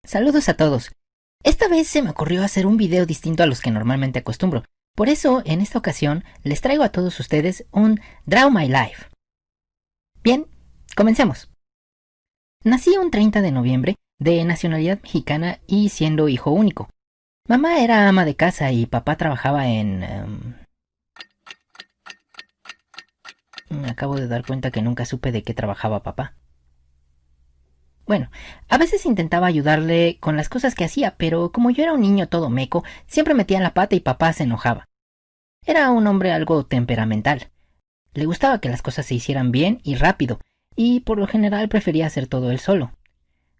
Saludos a todos. Esta vez se me ocurrió hacer un video distinto a los que normalmente acostumbro. Por eso, en esta ocasión, les traigo a todos ustedes un Draw My Life. Bien, comencemos. Nací un 30 de noviembre, de nacionalidad mexicana y siendo hijo único. Mamá era ama de casa y papá trabajaba en... Me acabo de dar cuenta que nunca supe de qué trabajaba papá. Bueno, a veces intentaba ayudarle con las cosas que hacía, pero como yo era un niño todo meco, siempre metía la pata y papá se enojaba. Era un hombre algo temperamental. Le gustaba que las cosas se hicieran bien y rápido, y por lo general prefería hacer todo él solo.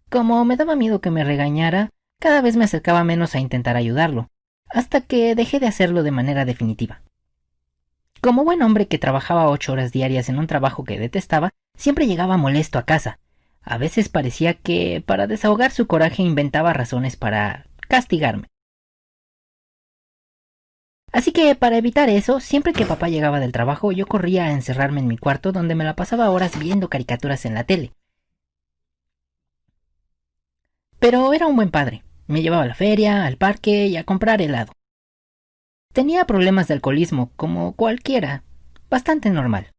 Como me daba miedo que me regañara, cada vez me acercaba menos a intentar ayudarlo, hasta que dejé de hacerlo de manera definitiva. Como buen hombre que trabajaba 8 horas diarias en un trabajo que detestaba, siempre llegaba molesto a casa. A veces parecía que, para desahogar su coraje, inventaba razones para castigarme. Así que, para evitar eso, siempre que papá llegaba del trabajo, yo corría a encerrarme en mi cuarto donde me la pasaba horas viendo caricaturas en la tele. Pero era un buen padre. Me llevaba a la feria, al parque y a comprar helado. Tenía problemas de alcoholismo, como cualquiera, bastante normal.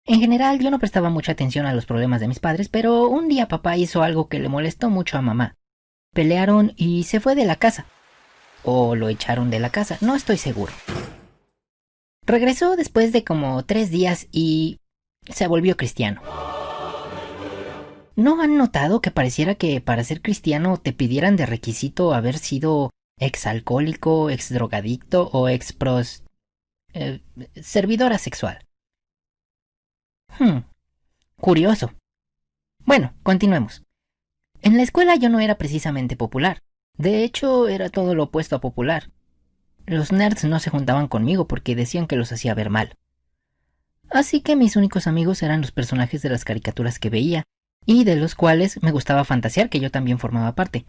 En general, yo no prestaba mucha atención a los problemas de mis padres, pero un día papá hizo algo que le molestó mucho a mamá. Pelearon y se fue de la casa. O lo echaron de la casa, no estoy seguro. Regresó después de como 3 días y se volvió cristiano. ¿No han notado que pareciera que para ser cristiano te pidieran de requisito haber sido exalcohólico, exdrogadicto o servidora sexual? Curioso. Bueno, continuemos. En la escuela yo no era precisamente popular. De hecho, era todo lo opuesto a popular. Los nerds no se juntaban conmigo porque decían que los hacía ver mal. Así que mis únicos amigos eran los personajes de las caricaturas que veía, y de los cuales me gustaba fantasear que yo también formaba parte.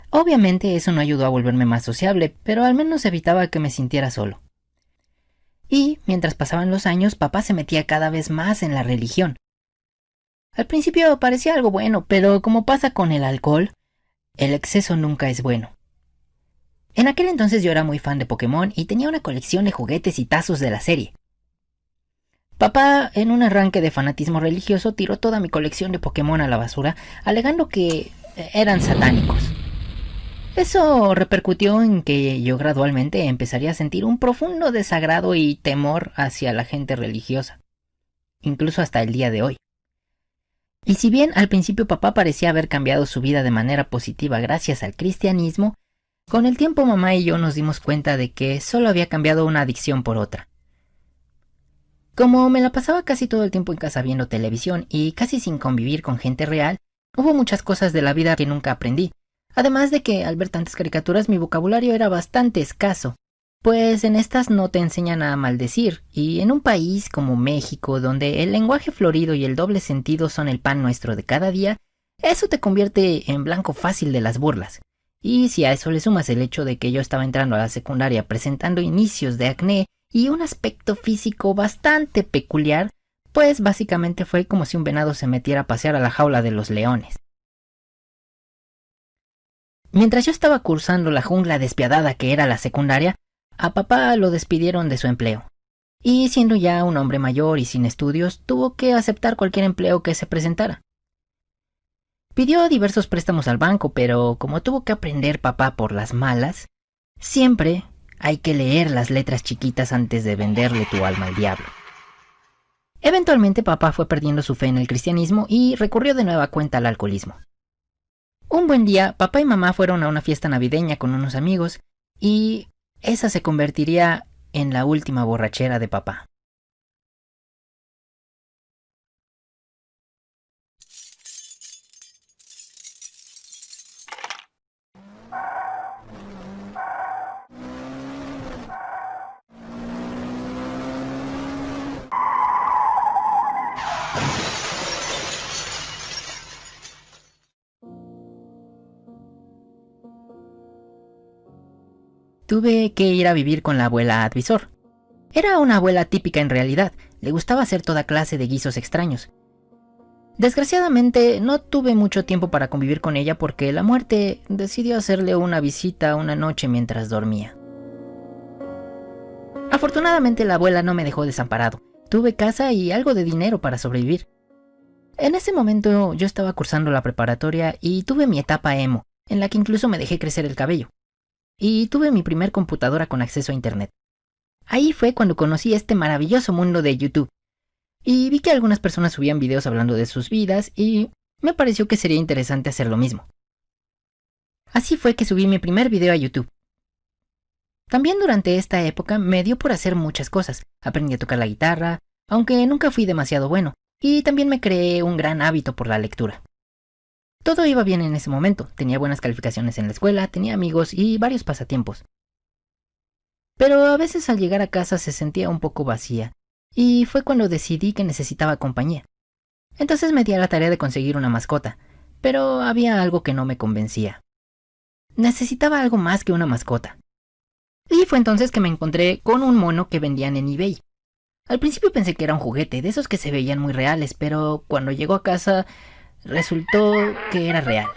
Obviamente eso no ayudó a volverme más sociable, pero al menos evitaba que me sintiera solo. Y, mientras pasaban los años, papá se metía cada vez más en la religión. Al principio parecía algo bueno, pero como pasa con el alcohol, el exceso nunca es bueno. En aquel entonces yo era muy fan de Pokémon y tenía una colección de juguetes y tazos de la serie. Papá, en un arranque de fanatismo religioso, tiró toda mi colección de Pokémon a la basura, alegando que eran satánicos. Eso repercutió en que yo gradualmente empezaría a sentir un profundo desagrado y temor hacia la gente religiosa, incluso hasta el día de hoy. Y si bien al principio papá parecía haber cambiado su vida de manera positiva gracias al cristianismo, con el tiempo mamá y yo nos dimos cuenta de que solo había cambiado una adicción por otra. Como me la pasaba casi todo el tiempo en casa viendo televisión y casi sin convivir con gente real, hubo muchas cosas de la vida que nunca aprendí. Además de que al ver tantas caricaturas mi vocabulario era bastante escaso, pues en estas no te enseñan a maldecir, y en un país como México, donde el lenguaje florido y el doble sentido son el pan nuestro de cada día, eso te convierte en blanco fácil de las burlas. Y si a eso le sumas el hecho de que yo estaba entrando a la secundaria presentando inicios de acné y un aspecto físico bastante peculiar, pues básicamente fue como si un venado se metiera a pasear a la jaula de los leones. Mientras yo estaba cursando la jungla despiadada que era la secundaria, a papá lo despidieron de su empleo. Y siendo ya un hombre mayor y sin estudios, tuvo que aceptar cualquier empleo que se presentara. Pidió diversos préstamos al banco, pero como tuvo que aprender papá por las malas, siempre hay que leer las letras chiquitas antes de venderle tu alma al diablo. Eventualmente papá fue perdiendo su fe en el cristianismo y recurrió de nueva cuenta al alcoholismo. Un buen día, papá y mamá fueron a una fiesta navideña con unos amigos y esa se convertiría en la última borrachera de papá. Tuve que ir a vivir con la abuela Advisor. Era una abuela típica en realidad, le gustaba hacer toda clase de guisos extraños. Desgraciadamente no tuve mucho tiempo para convivir con ella porque la muerte decidió hacerle una visita una noche mientras dormía. Afortunadamente la abuela no me dejó desamparado. Tuve casa y algo de dinero para sobrevivir. En ese momento yo estaba cursando la preparatoria y tuve mi etapa emo, en la que incluso me dejé crecer el cabello. Y tuve mi primer computadora con acceso a internet. Ahí fue cuando conocí este maravilloso mundo de YouTube. Y vi que algunas personas subían videos hablando de sus vidas y me pareció que sería interesante hacer lo mismo. Así fue que subí mi primer video a YouTube. También durante esta época me dio por hacer muchas cosas. Aprendí a tocar la guitarra, aunque nunca fui demasiado bueno, y también me creé un gran hábito por la lectura. Todo iba bien en ese momento, tenía buenas calificaciones en la escuela, tenía amigos y varios pasatiempos. Pero a veces al llegar a casa se sentía un poco vacía, y fue cuando decidí que necesitaba compañía. Entonces me di a la tarea de conseguir una mascota, pero había algo que no me convencía. Necesitaba algo más que una mascota. Y fue entonces que me encontré con un mono que vendían en eBay. Al principio pensé que era un juguete, de esos que se veían muy reales, pero cuando llegó a casa resultó que era real.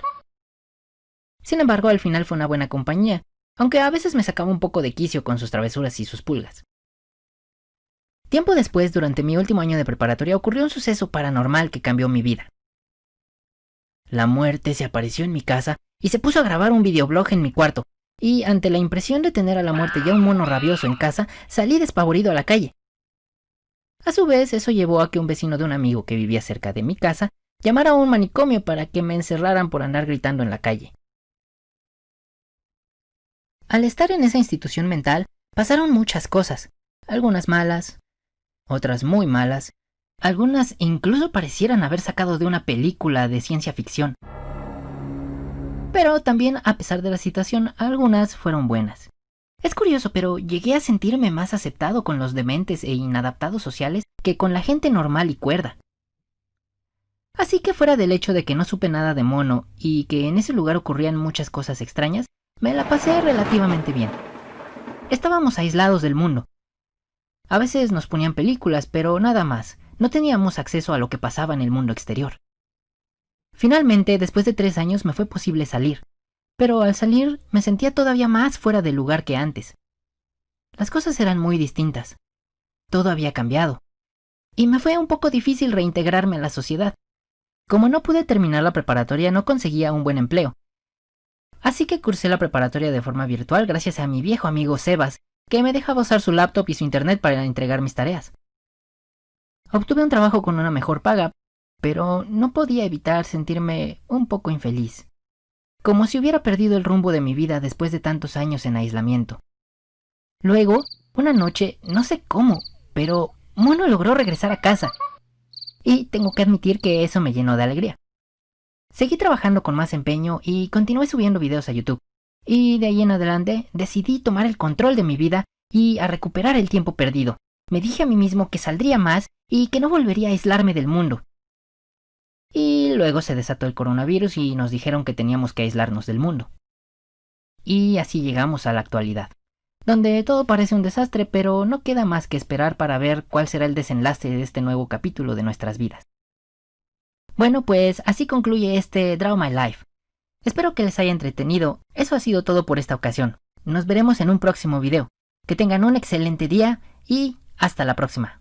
Sin embargo, al final fue una buena compañía, aunque a veces me sacaba un poco de quicio con sus travesuras y sus pulgas. Tiempo después, durante mi último año de preparatoria, ocurrió un suceso paranormal que cambió mi vida. La muerte se apareció en mi casa y se puso a grabar un videoblog en mi cuarto, y ante la impresión de tener a la muerte y a un mono rabioso en casa, salí despavorido a la calle. A su vez, eso llevó a que un vecino de un amigo que vivía cerca de mi casa llamara a un manicomio para que me encerraran por andar gritando en la calle. Al estar en esa institución mental, pasaron muchas cosas, algunas malas, otras muy malas, algunas incluso parecieran haber sacado de una película de ciencia ficción. Pero también, a pesar de la situación, algunas fueron buenas. Es curioso, pero llegué a sentirme más aceptado con los dementes e inadaptados sociales que con la gente normal y cuerda. Así que fuera del hecho de que no supe nada de mono y que en ese lugar ocurrían muchas cosas extrañas, me la pasé relativamente bien. Estábamos aislados del mundo. A veces nos ponían películas, pero nada más. No teníamos acceso a lo que pasaba en el mundo exterior. Finalmente, después de 3 años me fue posible salir. Pero al salir me sentía todavía más fuera del lugar que antes. Las cosas eran muy distintas. Todo había cambiado. Y me fue un poco difícil reintegrarme a la sociedad. Como no pude terminar la preparatoria, no conseguía un buen empleo. Así que cursé la preparatoria de forma virtual gracias a mi viejo amigo Sebas, que me dejaba usar su laptop y su internet para entregar mis tareas. Obtuve un trabajo con una mejor paga, pero no podía evitar sentirme un poco infeliz. Como si hubiera perdido el rumbo de mi vida después de tantos años en aislamiento. Luego, una noche, no sé cómo, pero Mono logró regresar a casa. Y tengo que admitir que eso me llenó de alegría. Seguí trabajando con más empeño y continué subiendo videos a YouTube. Y de ahí en adelante decidí tomar el control de mi vida y a recuperar el tiempo perdido. Me dije a mí mismo que saldría más y que no volvería a aislarme del mundo. Y luego se desató el coronavirus y nos dijeron que teníamos que aislarnos del mundo. Y así llegamos a la actualidad, donde todo parece un desastre, pero no queda más que esperar para ver cuál será el desenlace de este nuevo capítulo de nuestras vidas. Bueno, pues así concluye este Draw My Life. Espero que les haya entretenido. Eso ha sido todo por esta ocasión. Nos veremos en un próximo video. Que tengan un excelente día y hasta la próxima.